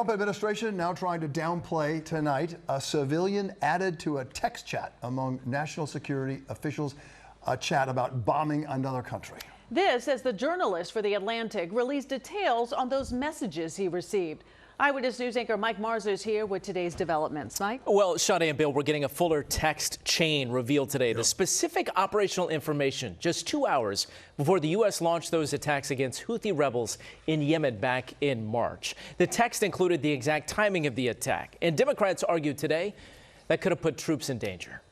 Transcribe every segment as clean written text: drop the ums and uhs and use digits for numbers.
Trump administration now trying to downplay tonight a civilian added to a text chat among national security officials, a chat about bombing another country. This as the journalist for The Atlantic released details on those messages he received. Eyewitness News anchor Mike Marza is here with today's developments. Mike? Well, Sade and Bill, we're getting a fuller text chain revealed today. The specific operational information just 2 hours before the U.S. launched those attacks against Houthi rebels in Yemen back in March. The text included the exact timing of the attack, and Democrats argued today that could have put troops in danger.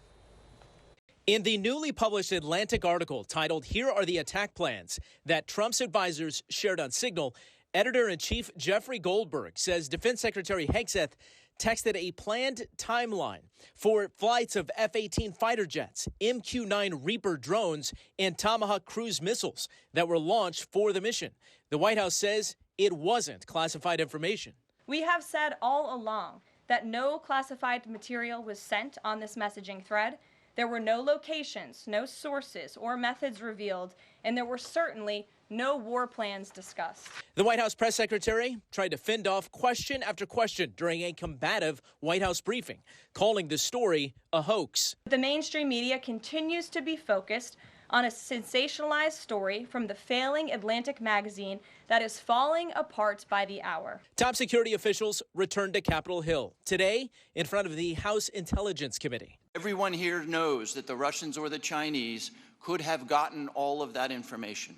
In the newly published Atlantic article titled "Here Are the Attack Plans" that Trump's advisors shared on Signal, Editor-in-Chief Jeffrey Goldberg says Defense Secretary Hegseth texted a planned timeline for flights of F-18 fighter jets, MQ-9 Reaper drones, and Tomahawk cruise missiles that were launched for the mission. The White House says it wasn't classified information. We have said all along that no classified material was sent on this messaging thread. There were no locations, no sources or methods revealed, and there were certainly no war plans discussed. The White House press secretary tried to fend off question after question during a combative White House briefing, calling the story a hoax. The mainstream media continues to be focused on a sensationalized story from the failing Atlantic magazine that is falling apart by the hour. Top security officials returned to Capitol Hill today in front of the House Intelligence Committee. Everyone here knows that the Russians or the Chinese could have gotten all of that information,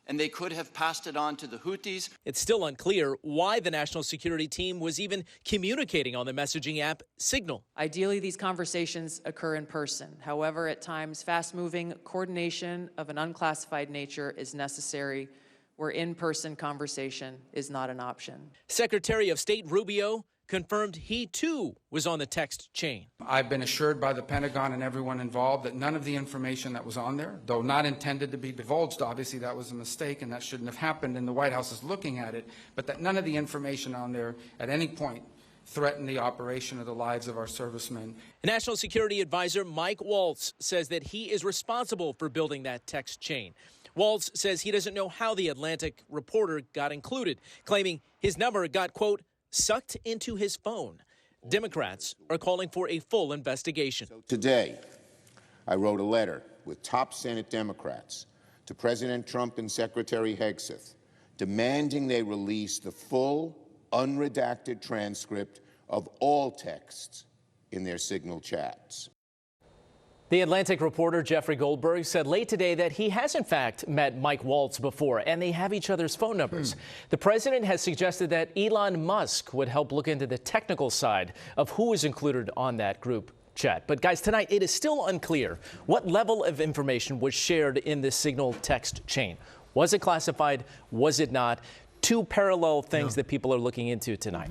and they could have passed it on to the Houthis. It's still unclear why the national security team was even communicating on the messaging app Signal. Ideally, these conversations occur in person. However, at times, fast-moving coordination of an unclassified nature is necessary, where in-person conversation is not an option. Secretary of State Rubio confirmed he, too, was on the text chain. I've been assured by the Pentagon and everyone involved that none of the information that was on there, though not intended to be divulged, obviously that was a mistake and that shouldn't have happened, and the White House is looking at it, but that none of the information on there at any point threatened the operation or the lives of our servicemen. National Security Advisor Mike Waltz says that he is responsible for building that text chain. Waltz says he doesn't know how the Atlantic reporter got included, claiming his number got, quote, sucked into his phone. Democrats are calling for a full investigation. Today, I wrote a letter with top Senate Democrats to President Trump and Secretary Hegseth, demanding they release the full, unredacted transcript of all texts in their Signal chats. The Atlantic reporter Jeffrey Goldberg said late today that he has in fact met Mike Waltz before, and they have each other's phone numbers. The president has suggested that Elon Musk would help look into the technical side of who is included on that group chat. But guys, tonight it is still unclear what level of information was shared in this Signal text chain. Was it classified? Was it not? Two parallel things that people are looking into tonight.